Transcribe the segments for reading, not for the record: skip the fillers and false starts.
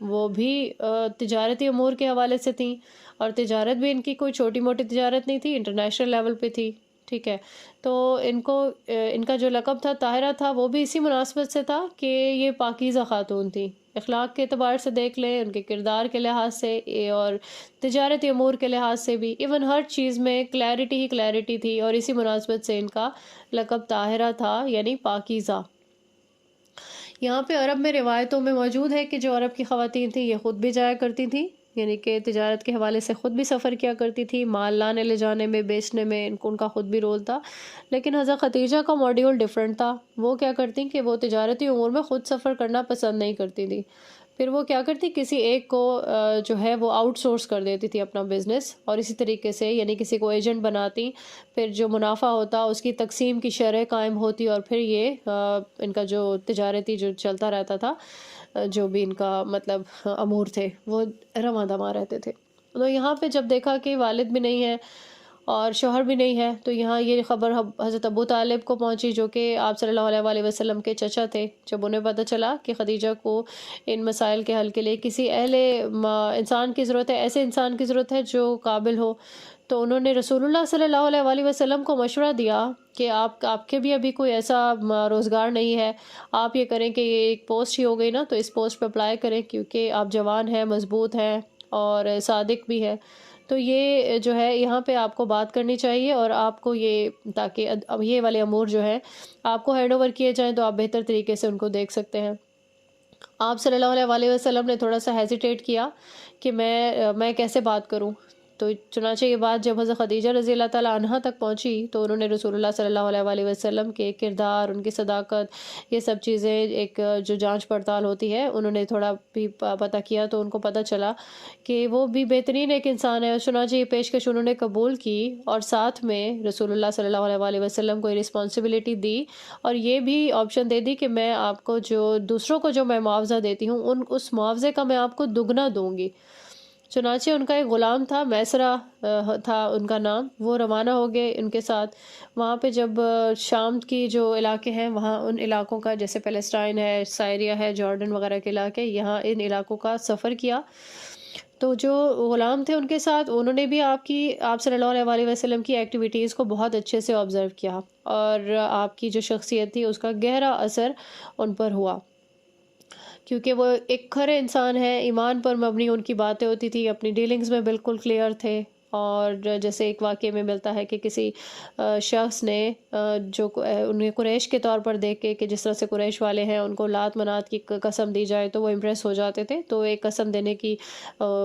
وہ بھی تجارتی امور کے حوالے سے تھیں، اور تجارت بھی ان کی کوئی چھوٹی موٹی تجارت نہیں تھی، انٹرنیشنل لیول پہ تھی، ٹھیک ہے۔ تو ان کو ان کا جو لقب تھا طاہرہ تھا، وہ بھی اسی مناسبت سے تھا کہ یہ پاکیزہ خاتون تھیں۔ اخلاق کے اعتبار سے دیکھ لیں، ان کے کردار کے لحاظ سے، اور تجارتی امور کے لحاظ سے بھی، ایون ہر چیز میں کلیئرٹی ہی کلیئرٹی تھی، اور اسی مناسبت سے ان کا لقب طاہرہ تھا، یعنی پاکیزہ۔ یہاں پہ عرب میں روایتوں میں موجود ہے کہ جو عرب کی خواتین تھیں یہ خود بھی جایا کرتی تھیں، یعنی کہ تجارت کے حوالے سے خود بھی سفر کیا کرتی تھی، مال لانے لے جانے میں، بیچنے میں ان کا خود بھی رول تھا۔ لیکن حضرت خدیجہ کا ماڈیول ڈیفرنٹ تھا۔ وہ کیا کرتی کہ وہ تجارتی امور میں خود سفر کرنا پسند نہیں کرتی تھی، پھر وہ کیا کرتی کسی ایک کو جو ہے وہ آؤٹ سورس کر دیتی تھی اپنا بزنس، اور اسی طریقے سے یعنی کسی کو ایجنٹ بناتی، پھر جو منافع ہوتا اس کی تقسیم کی شرح قائم ہوتی، اور پھر یہ ان کا جو تجارتی جو چلتا رہتا تھا، جو بھی ان کا مطلب امور تھے وہ رواں دواں رہتے تھے۔ تو یہاں پہ جب دیکھا کہ والد بھی نہیں ہے اور شوہر بھی نہیں ہے، تو یہاں یہ خبر حضرت ابو طالب کو پہنچی، جو کہ آپ صلی اللہ علیہ وسلم کے چچا تھے۔ جب انہیں پتہ چلا کہ خدیجہ کو ان مسائل کے حل کے لیے کسی اہل انسان کی ضرورت ہے، ایسے انسان کی ضرورت ہے جو قابل ہو، تو انہوں نے رسول اللہ صلی اللہ علیہ وسلم کو مشورہ دیا کہ آپ کے بھی ابھی کوئی ایسا روزگار نہیں ہے، آپ یہ کریں کہ یہ ایک پوسٹ ہی ہو گئی نا، تو اس پوسٹ پہ اپلائی کریں، کیونکہ آپ جوان ہیں، مضبوط ہیں اور صادق بھی ہے، تو یہ جو ہے یہاں پہ آپ کو بات کرنی چاہیے، اور آپ کو یہ تاکہ اب یہ والے امور جو ہیں آپ کو ہینڈ اوور کیے جائیں تو آپ بہتر طریقے سے ان کو دیکھ سکتے ہیں۔ آپ صلی اللہ علیہ وسلم نے تھوڑا سا ہیزیٹیٹ کیا کہ میں کیسے بات کروں، تو چنانچہ یہ بات جب حضرت خدیجہ رضی اللہ تعالیٰ عنہا تک پہنچی تو انہوں نے رسول اللہ صلی اللہ علیہ وسلم کے کردار، ان کی صداقت، یہ سب چیزیں ایک جو جانچ پڑتال ہوتی ہے، انہوں نے تھوڑا بھی پتہ کیا، تو ان کو پتہ چلا کہ وہ بھی بہترین ایک انسان ہے۔ چنانچہ یہ پیشکش انہوں نے قبول کی، اور ساتھ میں رسول اللہ صلی اللہ علیہ وسلم کو یہ رسپانسبلٹی دی، اور یہ بھی آپشن دے دی کہ میں آپ کو جو دوسروں کو جو میں معاوضہ دیتی ہوں، اس معاوضے کا میں آپ کو دگنا دوں گی۔ چنانچہ ان کا ایک غلام تھا، میسرہ تھا ان کا نام، وہ روانہ ہو گئے ان کے ساتھ۔ وہاں پہ جب شام کی جو علاقے ہیں، وہاں ان علاقوں کا، جیسے پیلسٹائن ہے، سائریا ہے، جارڈن وغیرہ کے علاقے، یہاں ان علاقوں کا سفر کیا، تو جو غلام تھے ان کے ساتھ، انہوں نے بھی آپ صلی اللہ علیہ وسلم کی ایکٹیویٹیز کو بہت اچھے سے آبزرو کیا، اور آپ کی جو شخصیت تھی اس کا گہرا اثر ان پر ہوا، کیونکہ وہ ایک کھرے انسان ہیں، ایمان پر مبنی ان کی باتیں ہوتی تھی، اپنی ڈیلنگز میں بالکل کلیئر تھے۔ اور جیسے ایک واقعے میں ملتا ہے کہ کسی شخص نے جو انہیں قریش کے طور پر دیکھ کے، کہ جس طرح سے قریش والے ہیں ان کو لات منات کی قسم دی جائے تو وہ امپریس ہو جاتے تھے، تو ایک قسم دینے کی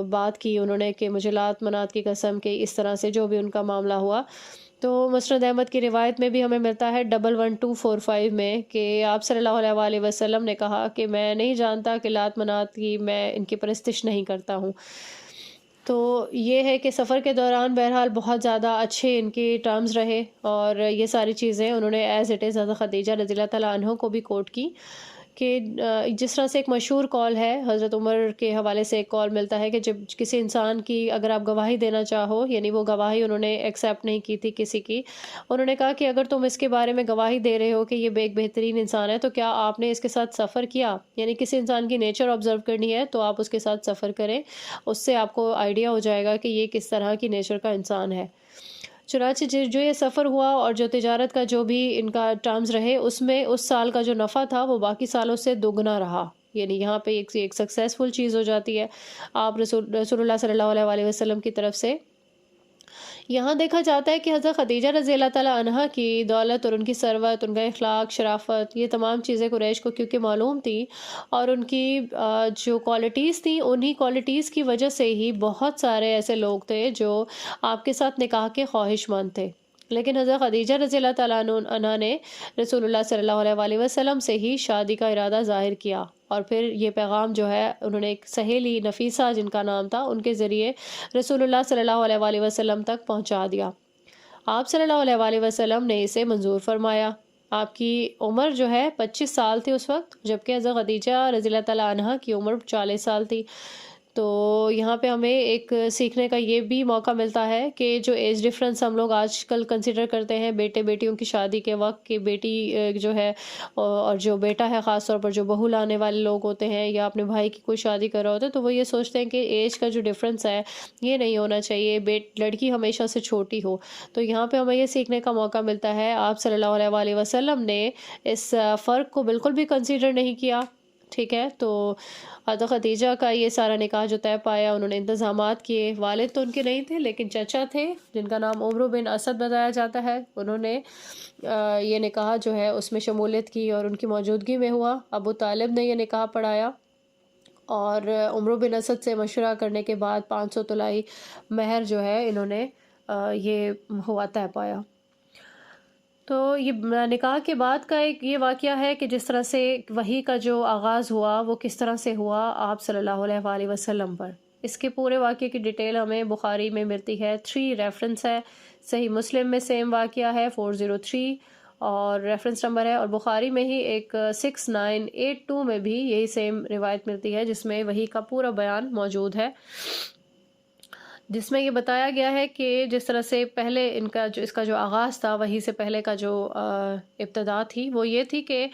بات کی انہوں نے کہ مجھے لات منات کی قسم، کہ اس طرح سے جو بھی ان کا معاملہ ہوا، تو مسند احمد کی روایت میں بھی ہمیں ملتا ہے 11245 میں کہ آپ صلی اللہ علیہ وسلم نے کہا کہ میں نہیں جانتا کہ لات منات کی میں ان کی پرستش نہیں کرتا ہوں۔ تو یہ ہے کہ سفر کے دوران بہرحال بہت زیادہ اچھے ان کی ٹرمز رہے، اور یہ ساری چیزیں انہوں نے ایز اٹ از حضرت خدیجہ رضی اللہ تعالیٰ عنہ کو بھی کوٹ کی، کہ جس طرح سے ایک مشہور کال ہے، حضرت عمر کے حوالے سے ایک کال ملتا ہے کہ جب کسی انسان کی اگر آپ گواہی دینا چاہو، یعنی وہ گواہی انہوں نے ایکسیپٹ نہیں کی تھی کسی کی، انہوں نے کہا کہ اگر تم اس کے بارے میں گواہی دے رہے ہو کہ یہ ایک بہترین انسان ہے، تو کیا آپ نے اس کے ساتھ سفر کیا؟ یعنی کسی انسان کی نیچر آبزرو کرنی ہے تو آپ اس کے ساتھ سفر کریں، اس سے آپ کو آئیڈیا ہو جائے گا کہ یہ کس طرح کی نیچر کا انسان ہے۔ چنانچہ جو یہ سفر ہوا اور جو تجارت کا جو بھی ان کا ٹرمز رہے، اس میں اس سال کا جو نفع تھا وہ باقی سالوں سے دوگنا رہا، یعنی یہاں پہ ایک سکسیسفل چیز ہو جاتی ہے آپ رسول اللہ صلی اللہ علیہ وسلم کی طرف سے۔ یہاں دیکھا جاتا ہے کہ حضرت خدیجہ رضی اللہ تعالیٰ عنہا کی دولت اور ان کی ثروت، ان کا اخلاق، شرافت، یہ تمام چیزیں قریش کو کیونکہ معلوم تھی، اور ان کی جو کوالٹیز تھیں، انہی کوالٹیز کی وجہ سے ہی بہت سارے ایسے لوگ تھے جو آپ کے ساتھ نکاح کے خواہش مند تھے۔ لیکن حضرت خدیجہ رضی اللہ تعالیٰ عنہ نے رسول اللہ صلی اللہ علیہ وسلم سے ہی شادی کا ارادہ ظاہر کیا، اور پھر یہ پیغام جو ہے انہوں نے ایک سہیلی نفیسہ جن کا نام تھا، ان کے ذریعے رسول اللہ صلی اللہ علیہ وسلم تک پہنچا دیا۔ آپ صلی اللہ علیہ وسلم نے اسے منظور فرمایا۔ آپ کی عمر جو ہے 25 سال تھی اس وقت، جبکہ حضرت خدیجہ رضی اللہ تعالیٰ عنہ کی عمر 40 سال تھی۔ تو یہاں پہ ہمیں ایک سیکھنے کا یہ بھی موقع ملتا ہے کہ جو ایج ڈفرینس ہم لوگ آج کل کنسیڈر کرتے ہیں بیٹے بیٹیوں کی شادی کے وقت، کہ بیٹی جو ہے اور جو بیٹا ہے، خاص طور پر جو بہو لانے والے لوگ ہوتے ہیں یا اپنے بھائی کی کوئی شادی کر رہا ہوتا ہے، تو وہ یہ سوچتے ہیں کہ ایج کا جو ڈفرینس ہے یہ نہیں ہونا چاہیے، لڑکی ہمیشہ سے چھوٹی ہو۔ تو یہاں پہ ہمیں یہ سیکھنے کا موقع ملتا ہے، آپ صلی اللہ علیہ وآلہ وسلم نے اس فرق کو بالکل بھی کنسیڈر نہیں کیا، ٹھیک ہے۔ تو حضرت خدیجہ کا یہ سارا نکاح جو طے پایا، انہوں نے انتظامات کیے، والد تو ان کے نہیں تھے لیکن چچا تھے جن کا نام عمرو بن اسد بتایا جاتا ہے، انہوں نے یہ نکاح جو ہے اس میں شمولیت کی اور ان کی موجودگی میں ہوا۔ ابو طالب نے یہ نکاح پڑھایا اور عمرو بن اسد سے مشورہ کرنے کے بعد 500 طلائی مہر جو ہے انہوں نے یہ ہوا طے پایا۔ تو یہ نکاح کے بعد کا ایک یہ واقعہ ہے کہ جس طرح سے وحی کا جو آغاز ہوا وہ کس طرح سے ہوا آپ صلی اللہ علیہ وآلہ وسلم پر۔ اس کے پورے واقعے کی ڈیٹیل ہمیں بخاری میں ملتی ہے، 3 ریفرنس ہے، صحیح مسلم میں سیم واقعہ ہے 403 اور ریفرنس نمبر ہے، اور بخاری میں ہی ایک 6982 میں بھی یہی سیم روایت ملتی ہے جس میں وحی کا پورا بیان موجود ہے، جس میں یہ بتایا گیا ہے کہ جس طرح سے پہلے اس کا جو آغاز تھا، وحی سے پہلے کا جو ابتدا تھی وہ یہ تھی کہ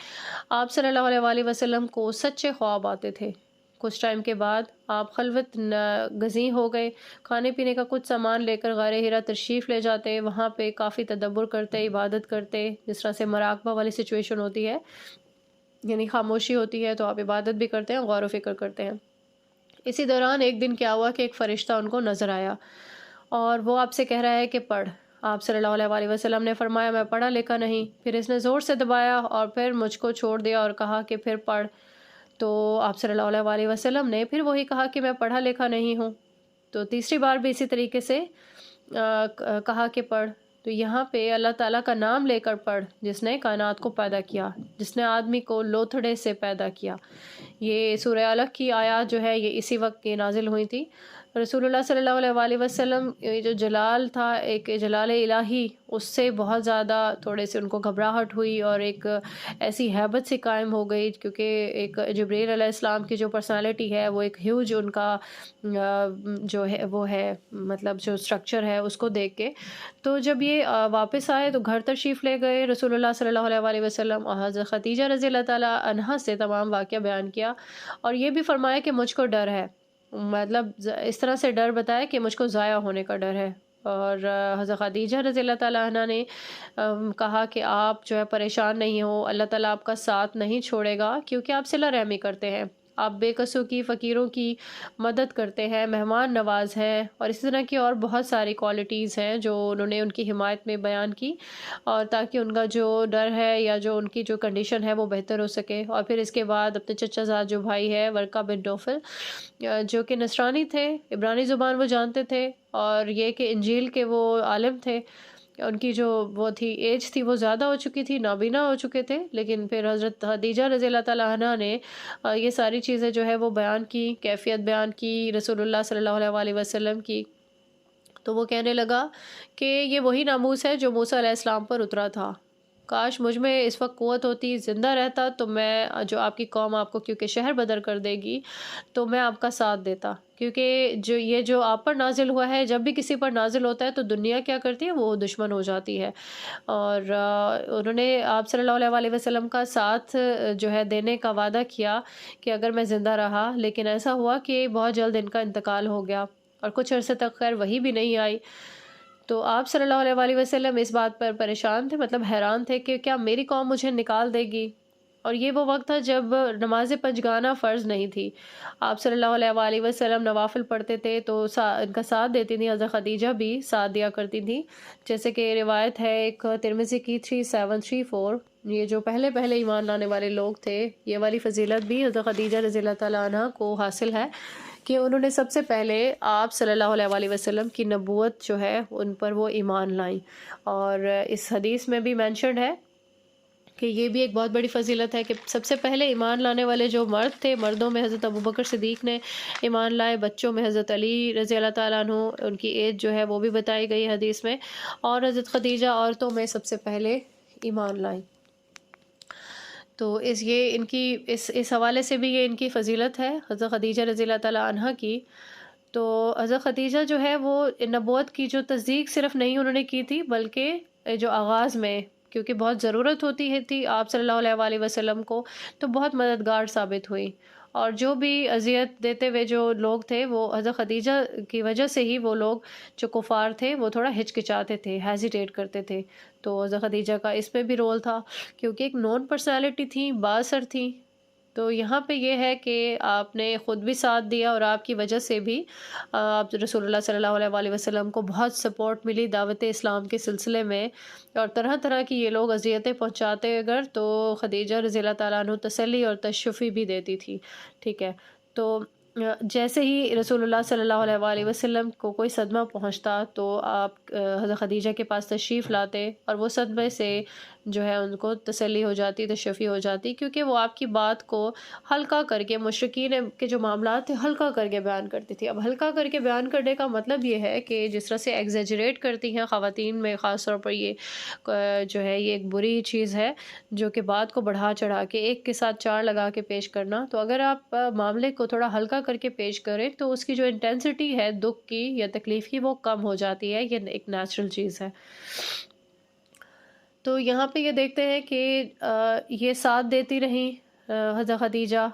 آپ صلی اللہ علیہ وآلہ وسلم کو سچے خواب آتے تھے۔ کچھ ٹائم کے بعد آپ خلوت گزیں ہو گئے، کھانے پینے کا کچھ سامان لے کر غار حرا تشریف لے جاتے، وہاں پہ کافی تدبر کرتے، عبادت کرتے، جس طرح سے مراقبہ والی سچویشن ہوتی ہے، یعنی خاموشی ہوتی ہے تو آپ عبادت بھی کرتے ہیں، غور و فکر کرتے ہیں۔ اسی دوران ایک دن کیا ہوا کہ ایک فرشتہ ان کو نظر آیا اور وہ آپ سے کہہ رہا ہے کہ پڑھ۔ آپ صلی اللہ علیہ وآلہ وسلم نے فرمایا میں پڑھا لکھا نہیں، پھر اس نے زور سے دبایا اور پھر مجھ کو چھوڑ دیا اور کہا کہ پھر پڑھ۔ تو آپ صلی اللہ علیہ وآلہ وسلم نے پھر وہی کہا کہ میں پڑھا لکھا نہیں ہوں، تو تیسری بار بھی اسی طریقے سے کہا کہ پڑھ۔ تو یہاں پہ اللہ تعالیٰ کا نام لے کر پڑھ، جس نے کائنات کو پیدا کیا، جس نے آدمی کو لوتھڑے سے پیدا کیا۔ یہ سورہ علق کی آیات جو ہے یہ اسی وقت کی نازل ہوئی تھی۔ رسول اللہ صلی اللہ علیہ وآلہ وسلم یہ جو جلال تھا، ایک جلال الہی، اس سے بہت زیادہ تھوڑے سے ان کو گھبراہٹ ہوئی اور ایک ایسی ہیبت سی قائم ہو گئی، کیونکہ ایک جبریل علیہ السلام کی جو پرسنالٹی ہے وہ ایک ہیوج ان کا جو ہے وہ ہے، مطلب جو سٹرکچر ہے اس کو دیکھ کے، تو جب یہ واپس آئے تو گھر تشریف لے گئے رسول اللہ صلی اللہ علیہ وآلہ وسلم، اور حضرت خدیجہ رضی اللہ تعالیٰ عنہا سے تمام واقعہ بیان کیا اور یہ بھی فرمایا کہ مجھ کو ڈر ہے، مطلب اس طرح سے ڈر بتایا کہ مجھ کو ضائع ہونے کا ڈر ہے۔ اور حضرت خدیجہ رضی اللہ تعالیٰ عنہ نے کہا کہ آپ جو ہے پریشان نہیں ہو، اللہ تعالیٰ آپ کا ساتھ نہیں چھوڑے گا، کیونکہ آپ صلہ رحمی کرتے ہیں، آپ بے کسوں کی، فقیروں کی مدد کرتے ہیں، مہمان نواز ہیں، اور اسی طرح کی اور بہت ساری کوالٹیز ہیں جو انہوں نے ان کی حمایت میں بیان کی، اور تاکہ ان کا جو ڈر ہے یا جو ان کی جو کنڈیشن ہے وہ بہتر ہو سکے۔ اور پھر اس کے بعد اپنے چچا زاد جو بھائی ہے ورقہ بن نوفل، جو کہ نصرانی تھے، عبرانی زبان وہ جانتے تھے، اور یہ کہ انجیل کے وہ عالم تھے، ان کی جو وہ تھی ایج تھی وہ زیادہ ہو چکی تھی، نابینا ہو چکے تھے، لیکن پھر حضرت خدیجہ رضی اللہ تعالیٰ عنہ نے یہ ساری چیزیں جو ہے وہ بیان کی، کیفیت بیان کی رسول اللہ صلی اللہ علیہ وآلہ وسلم کی۔ تو وہ کہنے لگا کہ یہ وہی ناموس ہے جو موسیٰ علیہ السلام پر اترا تھا، کاش مجھ میں اس وقت قوت ہوتی، زندہ رہتا تو میں جو آپ کی قوم آپ کو کیونکہ شہر بدر کر دے گی تو میں آپ کا ساتھ دیتا، کیونکہ جو آپ پر نازل ہوا ہے جب بھی کسی پر نازل ہوتا ہے تو دنیا کیا کرتی ہے، وہ دشمن ہو جاتی ہے۔ اور انہوں نے آپ صلی اللہ علیہ وآلہ وسلم کا ساتھ جو ہے دینے کا وعدہ کیا کہ اگر میں زندہ رہا، لیکن ایسا ہوا کہ بہت جلد ان کا انتقال ہو گیا اور کچھ عرصے تک خیر وہی بھی نہیں آئی۔ تو آپ صلی اللہ علیہ وآلہ وسلم اس بات پر پریشان تھے، مطلب حیران تھے کہ کیا میری قوم مجھے نکال دے گی، اور یہ وہ وقت تھا جب نماز پنجگانہ فرض نہیں تھی۔ آپ صلی اللہ علیہ وآلہ وسلم نوافل پڑھتے تھے تو ان کا ساتھ دیتی تھی، حضرت خدیجہ بھی ساتھ دیا کرتی تھی، جیسے کہ روایت ہے ایک ترمذی کی 3734، یہ جو پہلے ایمان لانے والے لوگ تھے، یہ والی فضیلت بھی حضرت خدیجہ رضی اللہ تعالیٰ عنہ کو حاصل ہے کہ انہوں نے سب سے پہلے آپ صلی اللہ علیہ وآلہ وسلم کی نبوت جو ہے ان پر وہ ایمان لائیں، اور اس حدیث میں بھی مینشنڈ ہے کہ یہ بھی ایک بہت بڑی فضیلت ہے کہ سب سے پہلے ایمان لانے والے جو مرد تھے، مردوں میں حضرت ابوبکر صدیق نے ایمان لائے، بچوں میں حضرت علی رضی اللہ تعالیٰ عنہ، ان کی ایج جو ہے وہ بھی بتائی گئی حدیث میں، اور حضرت خدیجہ عورتوں میں سب سے پہلے ایمان لائیں۔ تو یہ ان کی اس حوالے سے بھی یہ ان کی فضیلت ہے حضرت خدیجہ رضی اللہ تعالیٰ عنہ کی۔ تو حضرت خدیجہ جو ہے وہ نبوت کی جو تصدیق صرف نہیں انہوں نے کی تھی، بلکہ جو آغاز میں، کیونکہ بہت ضرورت ہوتی ہے تھی آپ صلی اللہ علیہ وآلہ وسلم کو، تو بہت مددگار ثابت ہوئی۔ اور جو بھی اذیت دیتے ہوئے جو لوگ تھے، وہ حضرت خدیجہ کی وجہ سے ہی وہ لوگ جو کفار تھے وہ تھوڑا ہچکچاتے تھے، ہیزیٹیٹ کرتے تھے۔ تو حضرت خدیجہ کا اس میں بھی رول تھا، کیونکہ ایک نون پرسنالٹی تھی، بااثر تھی۔ تو یہاں پہ یہ ہے کہ آپ نے خود بھی ساتھ دیا، اور آپ کی وجہ سے بھی آپ رسول اللہ صلی اللہ علیہ وآلہ وسلم کو بہت سپورٹ ملی دعوت اسلام کے سلسلے میں، اور طرح طرح کی یہ لوگ اذیتیں پہنچاتے اگر تو خدیجہ رضی اللہ تعالیٰ عنہ تسلی اور تشفی بھی دیتی تھی، ٹھیک ہے۔ تو جیسے ہی رسول اللہ صلی اللہ علیہ وآلہ وسلم کو کوئی صدمہ پہنچتا تو آپ حضرت خدیجہ کے پاس تشریف لاتے، اور وہ صدمے سے جو ہے ان کو تسلی ہو جاتی، تشفی ہو جاتی، کیونکہ وہ آپ کی بات کو ہلکا کر کے، مشرکین کے جو معاملات تھے ہلکا کر کے بیان کرتی تھی۔ اب ہلکا کر کے بیان کرنے کا مطلب یہ ہے کہ جس طرح سے ایگزیجریٹ کرتی ہیں خواتین میں خاص طور پر، یہ جو ہے یہ ایک بری چیز ہے، جو کہ بات کو بڑھا چڑھا کے ایک کے ساتھ چار لگا کے پیش کرنا۔ تو اگر آپ معاملے کو تھوڑا ہلکا کر کے پیش کریں تو اس کی جو انٹینسٹی ہے دکھ کی یا تکلیف کی، وہ کم ہو جاتی ہے، یہ ایک نیچرل چیز ہے۔ تو یہاں پہ یہ دیکھتے ہیں کہ یہ ساتھ دیتی رہیں حضرت خدیجہ،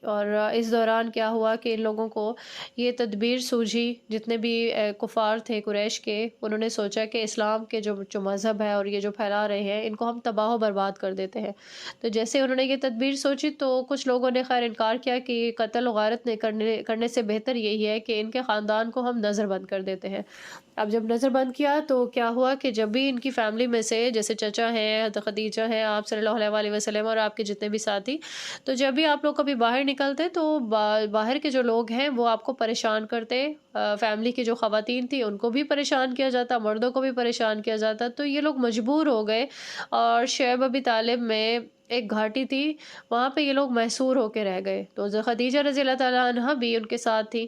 اور اس دوران کیا ہوا کہ ان لوگوں کو یہ تدبیر سوجھی، جتنے بھی کفار تھے قریش کے، انہوں نے سوچا کہ اسلام کے جو مذہب ہے اور یہ جو پھیلا رہے ہیں، ان کو ہم تباہ و برباد کر دیتے ہیں۔ تو جیسے انہوں نے یہ تدبیر سوچی تو کچھ لوگوں نے خیر انکار کیا کہ قتل و غارت کرنے سے بہتر یہی ہے کہ ان کے خاندان کو ہم نظر بند کر دیتے ہیں۔ اب جب نظر بند کیا تو کیا ہوا کہ جب بھی ان کی فیملی میں سے، جیسے چچا ہیں، حضرت خدیجہ ہیں، آپ صلی اللہ علیہ وآلہ وسلم اور آپ کے جتنے بھی ساتھی، تو جب بھی آپ لوگ کبھی باہر نکلتے تو باہر کے جو لوگ ہیں وہ آپ کو پریشان کرتے، فیملی کی جو خواتین تھی ان کو بھی پریشان کیا جاتا، مردوں کو بھی پریشان کیا جاتا۔ تو یہ لوگ مجبور ہو گئے، اور شعیب ابی طالب میں ایک گھاٹی تھی، وہاں پہ یہ لوگ محصور ہو کے رہ گئے۔ تو حضرت خدیجہ رضی اللہ تعالیٰ عنہ بھی ان کے ساتھ تھی۔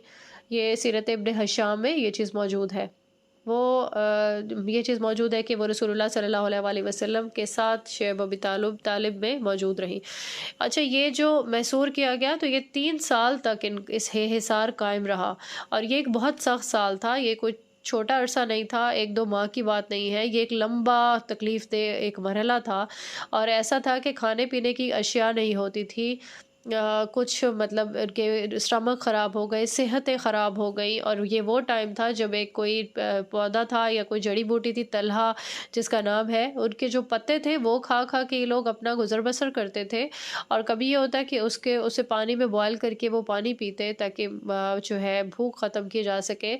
یہ سیرت ابن حشام میں یہ چیز موجود ہے، وہ یہ چیز موجود ہے کہ وہ رسول اللہ صلی اللہ علیہ وآلہ وسلم کے ساتھ شعیب ابی طالب میں موجود رہی۔ اچھا، یہ جو محصور کیا گیا تو یہ 3 سال تک اس حصار قائم رہا، اور یہ ایک بہت سخت سال تھا، یہ کوئی چھوٹا عرصہ نہیں تھا، 1-2 ماہ کی بات نہیں ہے، یہ ایک لمبا تکلیف دہ ایک مرحلہ تھا، اور ایسا تھا کہ کھانے پینے کی اشیاء نہیں ہوتی تھی، کچھ مطلب ان کے اسٹمک خراب ہو گئے، صحتیں خراب ہو گئی، اور یہ وہ ٹائم تھا جب ایک کوئی پودا تھا یا کوئی جڑی بوٹی تھی طلحہ جس کا نام ہے، ان کے جو پتے تھے وہ کھا کھا کے یہ لوگ اپنا گزر بسر کرتے تھے، اور کبھی یہ ہوتا ہے کہ اسے پانی میں بوائل کر کے وہ پانی پیتے تاکہ جو ہے بھوک ختم کی جا سکے۔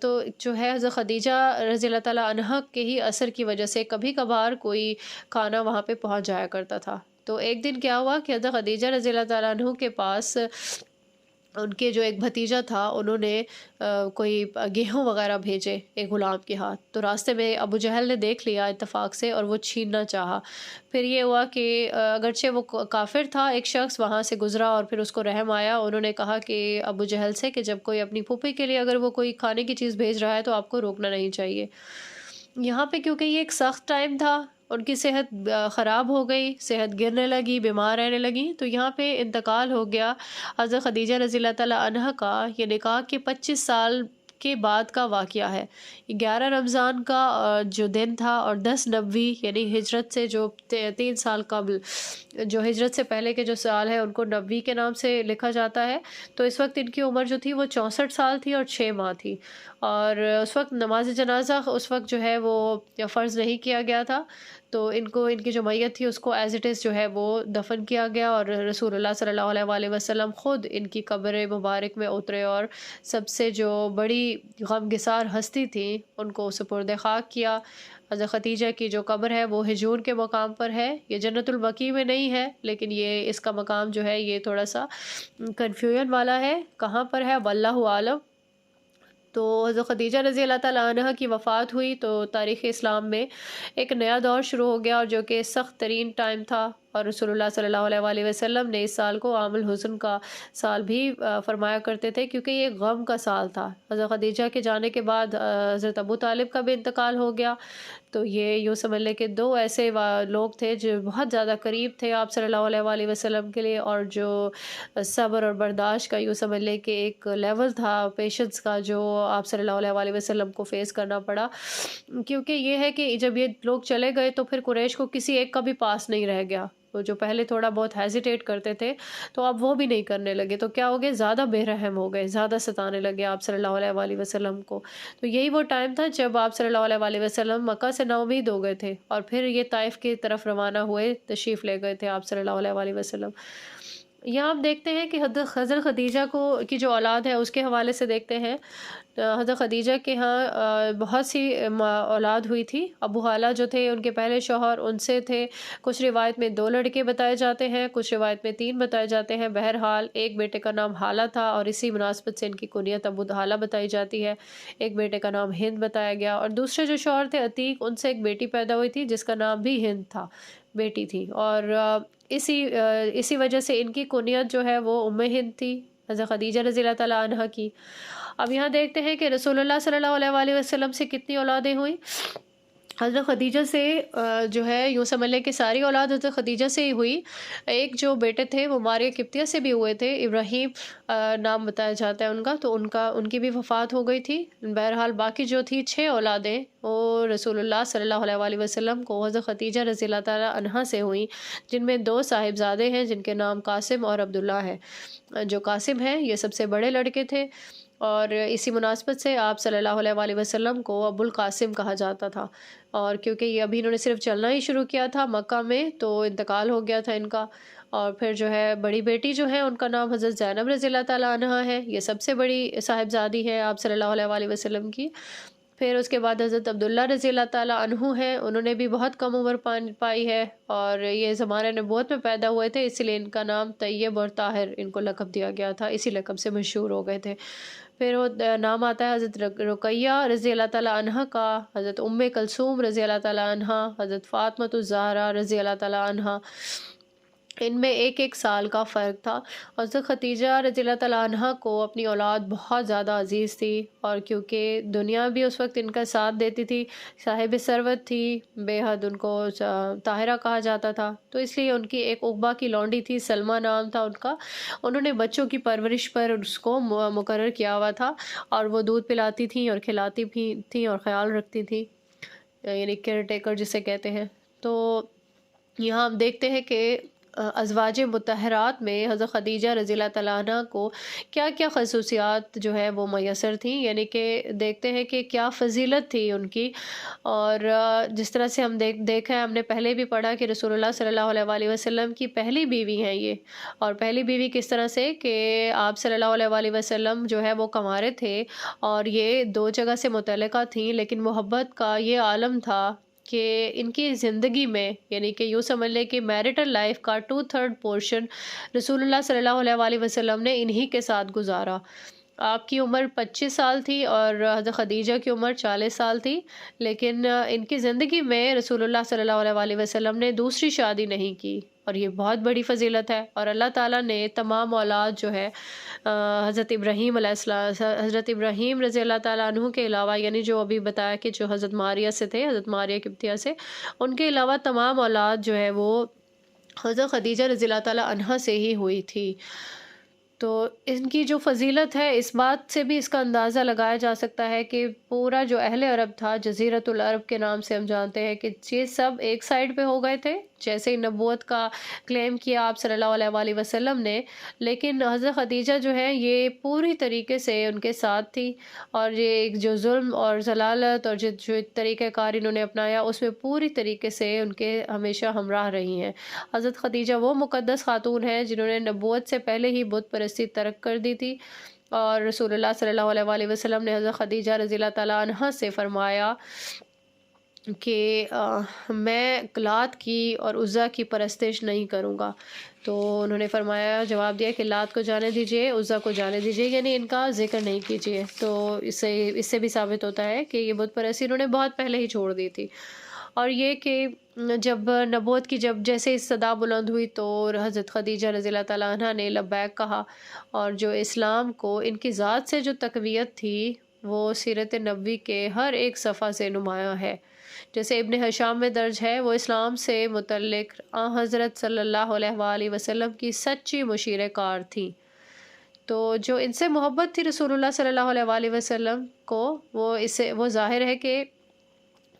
تو جو ہے حضرت خدیجہ رضی اللہ تعالیٰ عنہ کے ہی اثر کی وجہ سے کبھی کبھار کوئی کھانا وہاں پہ پہنچ جایا کرتا تھا۔ تو ایک دن کیا ہوا کہ حضرت خدیجہ رضی اللہ تعالیٰ عنہ کے پاس ان کے جو ایک بھتیجا تھا، انہوں نے کوئی گیہوں وغیرہ بھیجے ایک غلام کے ہاتھ، تو راستے میں ابو جہل نے دیکھ لیا اتفاق سے اور وہ چھیننا چاہا۔ پھر یہ ہوا کہ اگرچہ وہ کافر تھا، ایک شخص وہاں سے گزرا اور پھر اس کو رحم آیا، انہوں نے کہا کہ ابو جہل سے کہ جب کوئی اپنی پھوپھی کے لیے اگر وہ کوئی کھانے کی چیز بھیج رہا ہے تو آپ کو روکنا نہیں چاہیے۔ یہاں پہ کیونکہ یہ ایک سخت ٹائم تھا، ان کی صحت خراب ہو گئی، صحت گرنے لگی، بیمار رہنے لگی، تو یہاں پہ انتقال ہو گیا حضرت خدیجہ رضی اللہ تعالیٰ عنہ کا۔ یہ نکاح کے 25 سال کے بعد کا واقعہ ہے۔ 11 رمضان کا جو دن تھا، اور 10 نبوی یعنی ہجرت سے جو 3 سال قبل، جو ہجرت سے پہلے کے جو سال ہے ان کو نبوی کے نام سے لکھا جاتا ہے۔ تو اس وقت ان کی عمر جو تھی وہ 64 سال تھی اور 6 ماہ تھی، اور اس وقت نماز جنازہ اس وقت جو ہے وہ فرض نہیں کیا گیا تھا، تو ان کی جو میت تھی اس کو ایز اٹ از جو ہے وہ دفن کیا گیا، اور رسول اللہ صلی اللہ علیہ وآلہ وسلم خود ان کی قبر مبارک میں اترے، اور سب سے جو بڑی غمگسار ہستی تھی ان کو سپرد خاک کیا۔ حضرت خدیجہ کی جو قبر ہے وہ ہجون کے مقام پر ہے، یہ جنت البقیع میں نہیں ہے، لیکن یہ اس کا مقام جو ہے یہ تھوڑا سا کنفیوژن والا ہے، کہاں پر ہے واللہ عالم۔ تو حضرت خدیجہ رضی اللہ تعالیٰ عنہ کی وفات ہوئی تو تاریخ اسلام میں ایک نیا دور شروع ہو گیا، اور جو کہ سخت ترین ٹائم تھا، اور رسول اللہ صلی اللہ علیہ وسلم نے اس سال کو عام الحزن کا سال بھی فرمایا کرتے تھے، کیونکہ یہ غم کا سال تھا۔ حضرت خدیجہ کے جانے کے بعد حضرت ابو طالب کا بھی انتقال ہو گیا، تو یہ یوں سمجھ لیں کہ دو ایسے لوگ تھے جو بہت زیادہ قریب تھے آپ صلی اللہ علیہ وسلم کے لیے، اور جو صبر اور برداشت کا یوں سمجھ لیں کہ ایک لیول تھا پیشنس کا، جو آپ صلی اللہ علیہ وسلم کو فیس کرنا پڑا، کیونکہ یہ ہے کہ جب یہ لوگ چلے گئے تو پھر قریش کو کسی ایک کا بھی پاس نہیں رہ گیا۔ وہ جو پہلے تھوڑا بہت ہیزیٹیٹ کرتے تھے تو اب وہ بھی نہیں کرنے لگے، تو کیا ہو گئے، زیادہ بے رحم ہو گئے، زیادہ ستانے لگے آپ صلی اللہ علیہ وسلم کو۔ تو یہی وہ ٹائم تھا جب آپ صلی اللہ علیہ وسلم مکہ سے نا امید ہو گئے تھے، اور پھر یہ طائف کی طرف روانہ ہوئے، تشریف لے گئے تھے آپ صلی اللہ علیہ وسلم۔ یہاں ہم دیکھتے ہیں کہ حضرت خدیجہ کی جو اولاد ہے اس کے حوالے سے دیکھتے ہیں۔ حضرت خدیجہ کے ہاں بہت سی اولاد ہوئی تھی۔ ابو حالہ جو تھے ان کے پہلے شوہر، ان سے تھے، کچھ روایت میں 2 لڑکے بتائے جاتے ہیں، کچھ روایت میں 3 بتائے جاتے ہیں۔ بہرحال ایک بیٹے کا نام حالہ تھا، اور اسی مناسبت سے ان کی کنیت ابو حالہ بتائی جاتی ہے۔ ایک بیٹے کا نام ہند بتایا گیا، اور دوسرے جو شوہر تھے عتیق، ان سے ایک بیٹی پیدا ہوئی تھی جس کا نام بھی ہند تھا، بیٹی تھی، اور اسی وجہ سے ان کی کنیت جو ہے وہ ام ہند تھی، حضرت خدیجہ رضی اللہ تعالیٰ عنہ کی۔ اب یہاں دیکھتے ہیں کہ رسول اللہ صلی اللہ علیہ وسلم سے کتنی اولادیں ہوئیں۔ حضرت خدیجہ سے جو ہے یوں سمجھ لیں کہ ساری اولاد حضرت خدیجہ سے ہی ہوئی۔ ایک جو بیٹے تھے وہ ماریہ قبطیہ سے بھی ہوئے تھے، ابراہیم نام بتایا جاتا ہے ان کا، تو ان کی بھی وفات ہو گئی تھی۔ بہرحال باقی جو تھی 6 اولادیں وہ رسول اللہ صلی اللہ علیہ وسلم کو حضرت خدیجہ رضی اللہ تعالیٰ عنہا سے ہوئیں، جن میں 2 صاحبزادے ہیں جن کے نام قاسم اور عبداللہ ہے۔ جو قاسم ہیں یہ سب سے بڑے لڑکے تھے، اور اسی مناسبت سے آپ صلی اللہ علیہ وسلم کو ابو القاسم کہا جاتا تھا، اور کیونکہ یہ ابھی انہوں نے صرف چلنا ہی شروع کیا تھا مکہ میں تو انتقال ہو گیا تھا ان کا۔ اور پھر جو ہے بڑی بیٹی جو ہے ان کا نام حضرت زینب رضی اللہ تعالیٰ عنہا ہے، یہ سب سے بڑی صاحبزادی ہے آپ صلی اللہ علیہ وسلم کی۔ پھر اس کے بعد حضرت عبداللہ رضی اللہ تعالیٰ عنہ ہیں، انہوں نے بھی بہت کم عمر پائی ہے، اور یہ زمانہ نبوت میں پیدا ہوئے تھے، اس لیے ان کا نام طیب اور طاہر ان کو لقب دیا گیا تھا، اسی لقب سے مشہور ہو گئے تھے۔ پھر وہ نام آتا ہے حضرت رقیہ رضی اللہ تعالیٰ عنہ کا، حضرت ام کلثوم رضی اللہ تعالیٰ عنہ، حضرت فاطمۃ الزہرا رضی اللہ تعالیٰ عنہ۔ ان میں 1 سال کا فرق تھا۔ حضرت خدیجہ رضی اللہ تعالیٰ عنہ کو اپنی اولاد بہت زیادہ عزیز تھی، اور کیونکہ دنیا بھی اس وقت ان کا ساتھ دیتی تھی، صاحب ثروت تھی، بے حد ان کو طاہرہ کہا جاتا تھا، تو اس لیے ان کی ایک عقبہ کی لونڈی تھی، سلمہ نام تھا ان کا، انہوں نے بچوں کی پرورش پر اس کو مقرر کیا ہوا تھا، اور وہ دودھ پلاتی تھیں اور کھلاتی بھی تھیں اور خیال رکھتی تھیں، یعنی کیئر ٹیکر جسے کہتے ہیں۔ تو یہاں ہم دیکھتے ہیں کہ ازواج مطہرات میں حضرت خدیجہ رضی اللہ تعالیٰ عنہ کو کیا کیا خصوصیات جو ہے وہ میسر تھیں، یعنی کہ دیکھتے ہیں کہ کیا فضیلت تھی ان کی۔ اور جس طرح سے ہم دیکھا ہے، ہم نے پہلے بھی پڑھا کہ رسول اللہ صلی اللہ علیہ وسلم کی پہلی بیوی ہیں یہ، اور پہلی بیوی کس طرح سے کہ آپ صلی اللہ علیہ وسلم جو ہے وہ کنوارے تھے، اور یہ 2 جگہ سے متعلقہ تھیں، لیکن محبت کا یہ عالم تھا کہ ان کی زندگی میں، یعنی کہ یوں سمجھ لیں کہ میرٹل لائف کا 2/3 پورشن رسول اللہ صلی اللہ علیہ وسلم نے انہی کے ساتھ گزارا۔ آپ کی عمر 25 سال تھی اور حضرت خدیجہ کی عمر 40 سال تھی، لیکن ان کی زندگی میں رسول اللہ صلی اللہ علیہ وسلم نے دوسری شادی نہیں کی، اور یہ بہت بڑی فضیلت ہے۔ اور اللہ تعالیٰ نے تمام اولاد جو ہے حضرت ابراہیم علیہ السلام، حضرت ابراہیم رضی اللہ تعالیٰ عنہ کے علاوہ، یعنی جو ابھی بتایا کہ جو حضرت ماریہ سے تھے، حضرت ماریہ قبطیہ سے، ان کے علاوہ تمام اولاد جو ہے وہ حضرت خدیجہ رضی اللہ تعالیٰ عنہ سے ہی ہوئی تھی۔ تو ان کی جو فضیلت ہے، اس بات سے بھی اس کا اندازہ لگایا جا سکتا ہے کہ پورا جو اہل عرب تھا، جزیرۃ العرب کے نام سے ہم جانتے ہیں، کہ یہ سب ایک سائڈ پہ ہو گئے تھے، جیسے ہی نبوت کا کلیم کیا آپ صلی اللہ علیہ وسلم نے، لیکن حضرت خدیجہ جو ہے یہ پوری طریقے سے ان کے ساتھ تھی، اور یہ ایک جو ظلم اور ضلالت اور جو طریقہ کار انہوں نے اپنایا، اس میں پوری طریقے سے ان کے ہمیشہ ہمراہ رہی ہیں۔ حضرت خدیجہ وہ مقدس خاتون ہیں جنہوں نے نبوت سے پہلے ہی بت پرستی ترک کر دی تھی، اور رسول اللہ صلی اللہ علیہ وسلم نے حضرت خدیجہ رضی اللہ تعالیٰ عنہ سے فرمایا کہ میں لات کی اور عزیٰ کی پرستش نہیں کروں گا، تو انہوں نے فرمایا، جواب دیا کہ لات کو جانے دیجئے، عزیٰ کو جانے دیجئے، یعنی ان کا ذکر نہیں کیجئے۔ تو اس سے بھی ثابت ہوتا ہے کہ یہ بت پرستی انہوں نے بہت پہلے ہی چھوڑ دی تھی۔ اور یہ کہ جب نبوت کی جیسے صدا بلند ہوئی تو حضرت خدیجہ رضی اللہ تعالیٰ عنہ نے لبیک کہا، اور جو اسلام کو ان کی ذات سے جو تقویت تھی وہ سیرت نبوی کے ہر ایک صفحہ سے نمایاں ہے۔ جیسے ابن حشام میں درج ہے، وہ اسلام سے متعلق حضرت صلی اللہ علیہ وآلہ وسلم کی سچی مشیر کار تھیں۔ تو جو ان سے محبت تھی رسول اللہ صلی اللہ علیہ وآلہ وسلم کو، وہ ظاہر ہے کہ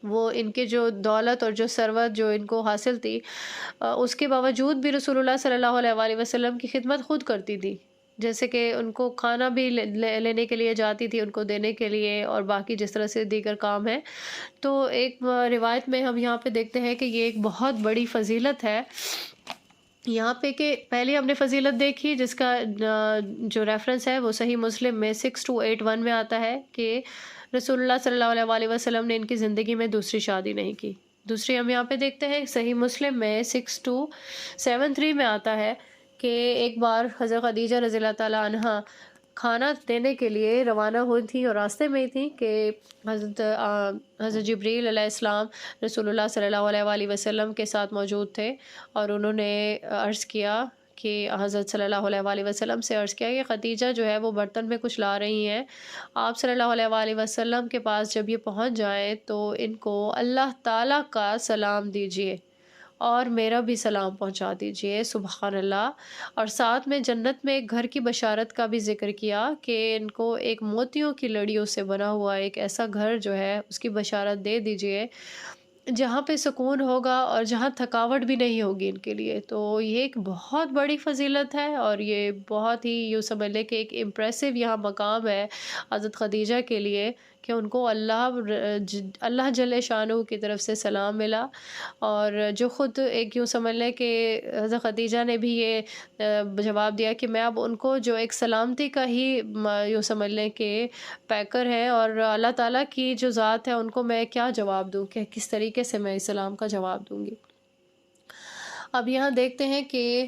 وہ ان کے جو دولت اور جو ثروت جو ان کو حاصل تھی، اس کے باوجود بھی رسول اللہ صلی اللہ علیہ وآلہ وسلم کی خدمت خود کرتی تھی۔ جیسے کہ ان کو کھانا بھی لینے کے لیے جاتی تھی، ان کو دینے کے لیے، اور باقی جس طرح سے دیگر کام ہیں۔ تو ایک روایت میں ہم یہاں پہ دیکھتے ہیں کہ یہ ایک بہت بڑی فضیلت ہے یہاں پہ، کہ پہلے ہم نے فضیلت دیکھی جس کا جو ریفرنس ہے وہ صحیح مسلم میں 6281 میں آتا ہے کہ رسول اللہ صلی اللہ علیہ وآلہ وسلم نے ان کی زندگی میں دوسری شادی نہیں کی۔ دوسری ہم یہاں پہ دیکھتے ہیں صحیح مسلم میں 6273 میں آتا ہے کہ ایک بار حضرت خدیجہ رضی اللہ تعالیٰ عنہ کھانا دینے کے لیے روانہ ہوئی تھی، اور راستے میں ہی تھی کہ حضرت جبریل علیہ السلام رسول اللہ صلی اللہ علیہ وآلہ وسلم کے ساتھ موجود تھے، اور انہوں نے عرض کیا کہ حضرت صلی اللہ علیہ وآلہ وسلم سے عرض کیا کہ خدیجہ جو ہے وہ برتن میں کچھ لا رہی ہیں، آپ صلی اللہ علیہ وآلہ وسلم کے پاس جب یہ پہنچ جائیں تو ان کو اللہ تعالیٰ کا سلام دیجیے اور میرا بھی سلام پہنچا دیجیے، سبحان اللہ۔ اور ساتھ میں جنت میں ایک گھر کی بشارت کا بھی ذکر کیا کہ ان کو ایک موتیوں کی لڑیوں سے بنا ہوا ایک ایسا گھر جو ہے اس کی بشارت دے دیجیے جہاں پہ سکون ہوگا اور جہاں تھکاوٹ بھی نہیں ہوگی ان کے لیے۔ تو یہ ایک بہت بڑی فضیلت ہے، اور یہ بہت ہی یوں سمجھ لیں کہ ایک امپریسو یہاں مقام ہے حضرت خدیجہ کے لیے کہ ان کو اللہ جل شانہ کی طرف سے سلام ملا، اور جو خود ایک یوں سمجھ لیں کہ حضرت خدیجہ نے بھی یہ جواب دیا کہ میں اب ان کو جو ایک سلامتی کا ہی یوں سمجھ لیں کہ پیکر ہے، اور اللہ تعالیٰ کی جو ذات ہے ان کو میں کیا جواب دوں، کہ کس طریقے سے میں اسلام کا جواب دوں گی۔ اب یہاں دیکھتے ہیں کہ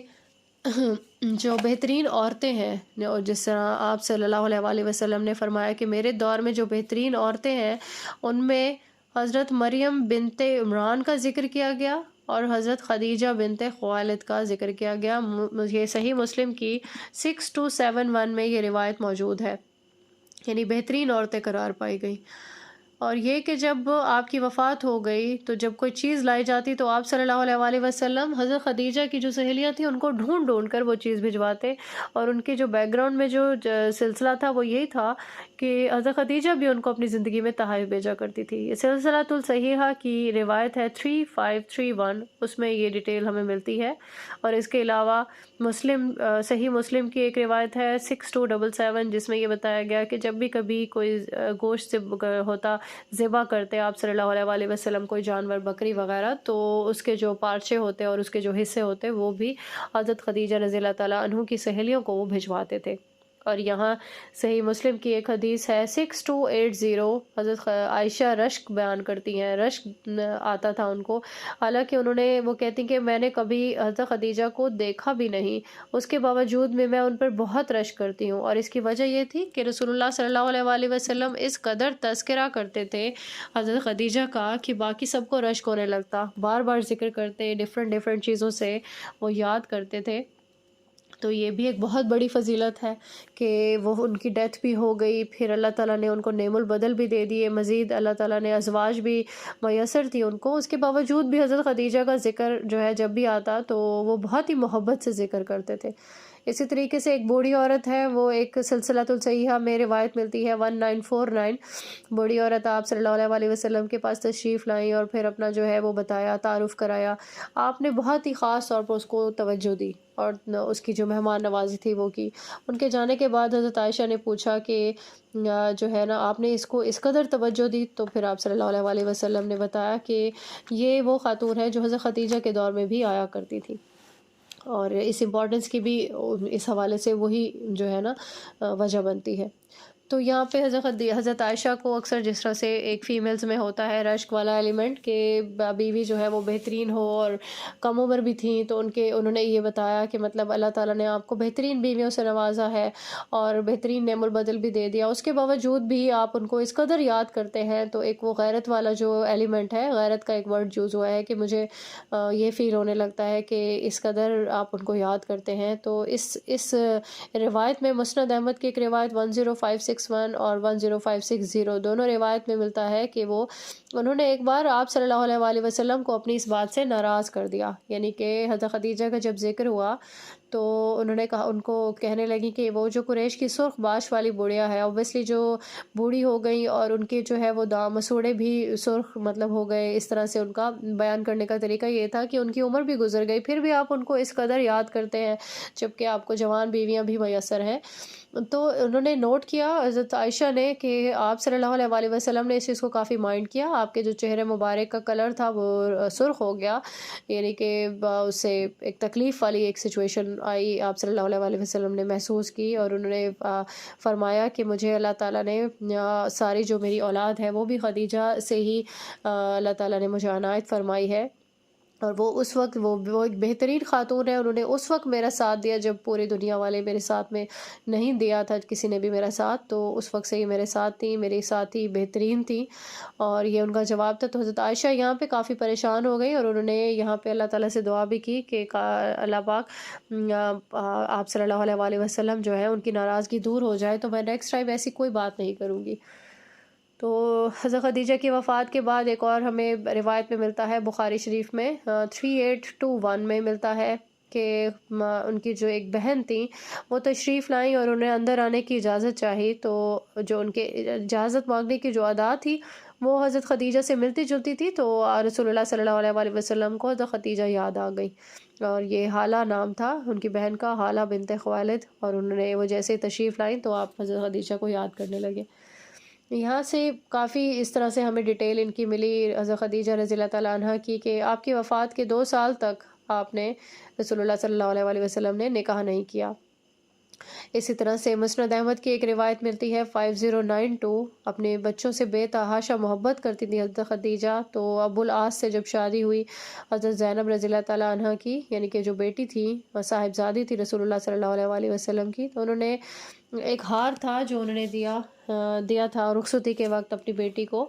جو بہترین عورتیں ہیں، اور جس طرح آپ صلی اللہ علیہ وآلہ وسلم نے فرمایا کہ میرے دور میں جو بہترین عورتیں ہیں ان میں حضرت مریم بنت عمران کا ذکر کیا گیا اور حضرت خدیجہ بنت خویلد کا ذکر کیا گیا۔ یہ صحیح مسلم کی 6271 میں یہ روایت موجود ہے، یعنی بہترین عورتیں قرار پائی گئی۔ اور یہ کہ جب آپ کی وفات ہو گئی تو جب کوئی چیز لائی جاتی تو آپ صلی اللہ علیہ وآلہ وسلم حضرت خدیجہ کی جو سہیلیاں تھیں ان کو ڈھونڈ ڈھونڈ کر وہ چیز بھجواتے، اور ان کے جو بیک گراؤنڈ میں جو سلسلہ تھا وہ یہی تھا کہ حضرت خدیجہ بھی ان کو اپنی زندگی میں تحائف بھیجا کرتی تھی۔ یہ سلسلۃ الصحیحہ کی روایت ہے 3531، اس میں یہ ڈیٹیل ہمیں ملتی ہے۔ اور اس کے علاوہ صحیح مسلم کی ایک روایت ہے 6277 جس میں یہ بتایا گیا کہ جب بھی کبھی کوئی گوشت ہوتا ذبح کرتے آپ صلی اللہ علیہ وآلہ وسلم کوئی جانور، بکری وغیرہ، تو اس کے جو پارچے ہوتے اور اس کے جو حصے ہوتے وہ بھی حضرت خدیجہ رضی اللہ تعالیٰ عنہ کی سہیلیوں کو وہ بھجواتے تھے۔ اور یہاں صحیح مسلم کی ایک حدیث ہے 6280، حضرت عائشہ رشک بیان کرتی ہیں، رشک آتا تھا ان کو، حالانکہ وہ کہتی کہ میں نے کبھی حضرت خدیجہ کو دیکھا بھی نہیں، اس کے باوجود میں ان پر بہت رشک کرتی ہوں، اور اس کی وجہ یہ تھی کہ رسول اللہ صلی اللہ علیہ وآلہ وسلم اس قدر تذکرہ کرتے تھے حضرت خدیجہ کا کہ باقی سب کو رشک ہونے لگتا، بار بار ذکر کرتے، ڈیفرنٹ چیزوں سے وہ یاد کرتے تھے۔ تو یہ بھی ایک بہت بڑی فضیلت ہے کہ وہ ان کی ڈیتھ بھی ہو گئی، پھر اللہ تعالیٰ نے ان کو نعم البدل بھی دے دیے، مزید اللہ تعالیٰ نے ازواج بھی میسر تھی ان کو، اس کے باوجود بھی حضرت خدیجہ کا ذکر جو ہے جب بھی آتا تو وہ بہت ہی محبت سے ذکر کرتے تھے۔ اسی طریقے سے ایک بوڑھی عورت ہے، وہ ایک سلسلۃ الصحیحہ میں روایت ملتی ہے 1949، بوڑھی عورت آپ صلی اللہ علیہ وآلہ وسلم کے پاس تشریف لائیں اور پھر اپنا جو ہے وہ بتایا، تعارف کرایا، آپ نے بہت ہی خاص طور پر اس کو توجہ دی اور اس کی جو مہمان نوازی تھی وہ کی۔ ان کے جانے کے بعد حضرت عائشہ نے پوچھا کہ جو ہے نا آپ نے اس کو اس قدر توجہ دی، تو پھر آپ صلی اللہ علیہ وآلہ وسلم نے بتایا کہ یہ وہ خاتون ہے جو حضرت خدیجہ کے دور میں بھی آیا کرتی تھی، اور اس امپورٹنس کی بھی اس حوالے سے وہی جو ہے نا وجہ بنتی ہے۔ تو یہاں پہ حضرت عائشہ کو اکثر جس طرح سے ایک فیمیلز میں ہوتا ہے رشک والا ایلیمنٹ کہ بیوی جو ہے وہ بہترین ہو اور کم عمر بھی تھیں، تو انہوں نے یہ بتایا کہ مطلب اللہ تعالیٰ نے آپ کو بہترین بیویوں سے نوازا ہے اور بہترین نعم البدل بھی دے دیا، اس کے باوجود بھی آپ ان کو اس قدر یاد کرتے ہیں۔ تو ایک وہ غیرت والا جو ایلیمنٹ ہے، غیرت کا ایک ورڈ یوز ہوا ہے کہ مجھے یہ فیل ہونے لگتا ہے کہ اس قدر آپ ان کو یاد کرتے ہیں۔ تو اس روایت میں مسند احمد کی ایک روایت 10561 اور 10560 دونوں روایت میں ملتا ہے کہ انہوں نے ایک بار آپ صلی اللہ علیہ وآلہ وسلم کو اپنی اس بات سے ناراض کر دیا، یعنی کہ حضرت خدیجہ کا جب ذکر ہوا تو انہوں نے کہا، ان کو کہنے لگی کہ وہ جو قریش کی سرخ باش والی بوڑھیا ہے، اوبیسلی جو بوڑھی ہو گئی اور ان کے جو ہے وہ دام مسوڑے بھی سرخ مطلب ہو گئے، اس طرح سے ان کا بیان کرنے کا طریقہ یہ تھا کہ ان کی عمر بھی گزر گئی، پھر بھی آپ ان کو اس قدر یاد کرتے ہیں جبکہ آپ کو جوان بیویاں بھی میسر ہیں۔ تو انہوں نے نوٹ کیا حضرت عائشہ نے کہ آپ صلی اللہ علیہ وآلہ وسلم نے اس چیز کو کافی مائنڈ کیا، آپ کے جو چہرے مبارک کا کلر تھا وہ سرخ ہو گیا، یعنی کہ اس سے ایک تکلیف والی ایک سچویشن آئی، آپ صلی اللہ علیہ وآلہ وسلم نے محسوس کی، اور انہوں نے فرمایا کہ مجھے اللہ تعالیٰ نے ساری جو میری اولاد ہے وہ بھی خدیجہ سے ہی اللہ تعالیٰ نے مجھے عنایت فرمائی ہے، اور وہ اس وقت وہ ایک بہترین خاتون ہے، انہوں نے اس وقت میرا ساتھ دیا جب پوری دنیا والے میرے ساتھ میں نہیں دیا تھا کسی نے بھی میرا ساتھ، تو اس وقت سے ہی میرے ساتھ تھی، میری ساتھی بہترین تھی، اور یہ ان کا جواب تھا۔ تو حضرت عائشہ یہاں پہ کافی پریشان ہو گئی اور انہوں نے یہاں پہ اللہ تعالیٰ سے دعا بھی کی کہ اللہ پاک آپ صلی اللہ علیہ وآلہ وسلم جو ہے ان کی ناراضگی دور ہو جائے، تو میں نیکسٹ ٹائم ایسی کوئی بات نہیں کروں گی۔ تو حضرت خدیجہ کی وفات کے بعد ایک اور ہمیں روایت میں ملتا ہے بخاری شریف میں 3821 میں ملتا ہے کہ ان کی جو ایک بہن تھیں وہ تشریف لائیں اور انہیں اندر آنے کی اجازت چاہی، تو جو ان کے اجازت مانگنے کی جو ادا تھی وہ حضرت خدیجہ سے ملتی جلتی تھی، تو رسول اللہ صلی اللہ علیہ وآلہ وسلم کو حضرت خدیجہ یاد آ گئی، اور یہ حالہ نام تھا ان کی بہن کا، حالہ بنت خویلد، اور انہوں نے وہ جیسے ہی تشریف لائیں تو آپ حضرت خدیجہ کو یاد کرنے لگے۔ یہاں سے کافی اس طرح سے ہمیں ڈیٹیل ان کی ملی حضرت خدیجہ رضی اللہ تعالیٰ عنہ کی کہ آپ کی وفات کے 2 سال تک آپ نے رسول اللہ صلی اللہ علیہ وآلہ وسلم نے نکاح نہیں کیا۔ اسی طرح سے مسند احمد کی ایک روایت ملتی ہے 5092، اپنے بچوں سے بے تحاشا محبت کرتی تھی حضرت خدیجہ، تو ابو العاص سے جب شادی ہوئی حضرت زینب رضی اللہ تعالیٰ عنہ کی، یعنی کہ جو بیٹی تھی صاحبزادی تھی رسول اللہ صلی اللہ علیہ وآلہ وسلم کی، تو انہوں نے ایک ہار تھا جو انہوں نے دیا تھا رخصتی کے وقت اپنی بیٹی کو،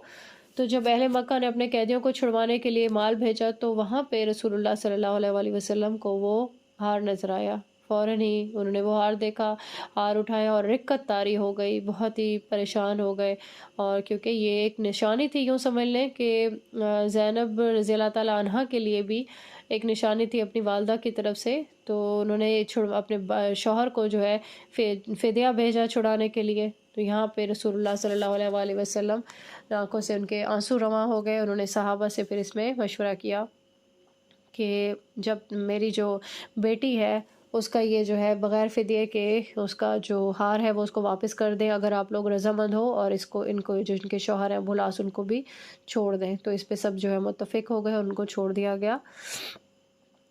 تو جب اہل مکہ نے اپنے قیدیوں کو چھڑوانے کے لیے مال بھیجا تو وہاں پہ رسول اللہ صلی اللہ علیہ وآلہ وسلم کو وہ ہار نظر آیا، فوراً ہی انہوں نے وہ ہار دیکھا، ہار اٹھایا اور رقت طاری ہو گئی، بہت ہی پریشان ہو گئے، اور کیونکہ یہ ایک نشانی تھی، یوں سمجھ لیں کہ زینب رضی اللہ تعالیٰ عنہ کے لیے بھی ایک نشانی تھی اپنی والدہ کی طرف سے، تو انہوں نے اپنے شوہر کو جو ہے فدیہ بھیجا چھڑانے کے لیے، تو یہاں پہ رسول اللہ صلی اللہ علیہ وآلہ وسلم آنکھوں سے ان کے آنسو رواں ہو گئے، انہوں نے صحابہ سے پھر اس میں مشورہ کیا کہ جب میری جو بیٹی ہے اس کا یہ جو ہے بغیر فدیے کے اس کا جو ہار ہے وہ اس کو واپس کر دیں، اگر آپ لوگ رضامند ہو، اور ان کو جو ان کے شوہر ہیں ابو العاص ان کو بھی چھوڑ دیں، تو اس پہ سب جو ہے متفق ہو گئے، ان کو چھوڑ دیا گیا۔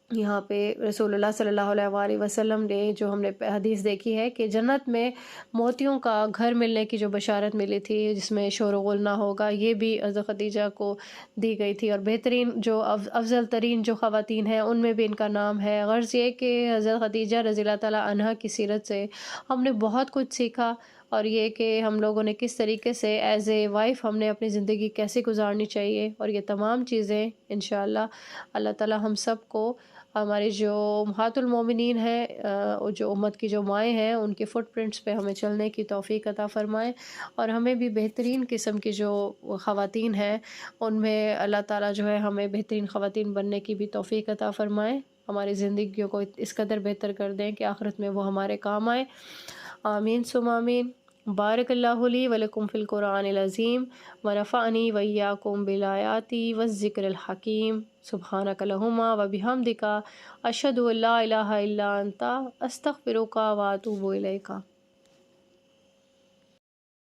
یہاں پہ رسول اللہ صلی اللہ علیہ وآلہ وسلم نے جو ہم نے حدیث دیکھی ہے کہ جنت میں موتیوں کا گھر ملنے کی جو بشارت ملی تھی جس میں شور و غل نہ ہوگا، یہ بھی حضرت خدیجہ کو دی گئی تھی، اور بہترین جو افضل ترین جو خواتین ہیں ان میں بھی ان کا نام ہے۔ غرض یہ کہ حضرت خدیجہ رضی اللہ تعالیٰ عنہ کی سیرت سے ہم نے بہت کچھ سیکھا، اور یہ کہ ہم لوگوں نے کس طریقے سے ایز اے وائف ہم نے اپنی زندگی کیسے گزارنی چاہیے، اور یہ تمام چیزیں انشاءاللہ اللہ تعالیٰ ہم سب کو، ہماری جو امہات المومنین ہیں، جو امت کی جو مائیں ہیں، ان کے فٹ پرنٹس پہ ہمیں چلنے کی توفیق عطا فرمائے، اور ہمیں بھی بہترین قسم کی جو خواتین ہیں ان میں اللہ تعالیٰ جو ہے ہمیں بہترین خواتین بننے کی بھی توفیق عطا فرمائے، ہماری زندگیوں کو اس قدر بہتر کر دیں کہ آخرت میں وہ ہمارے کام آئے، آمین ثم آمین۔ بارک اللہ لی ولکم فی القرآن العظیم ونفعنی وإیاکم بالآیات والذکر الحکیم، سبحانک اللہم وبحمدک، اشہد ان لا الہ الا انت، استغفرک واتوب الیک۔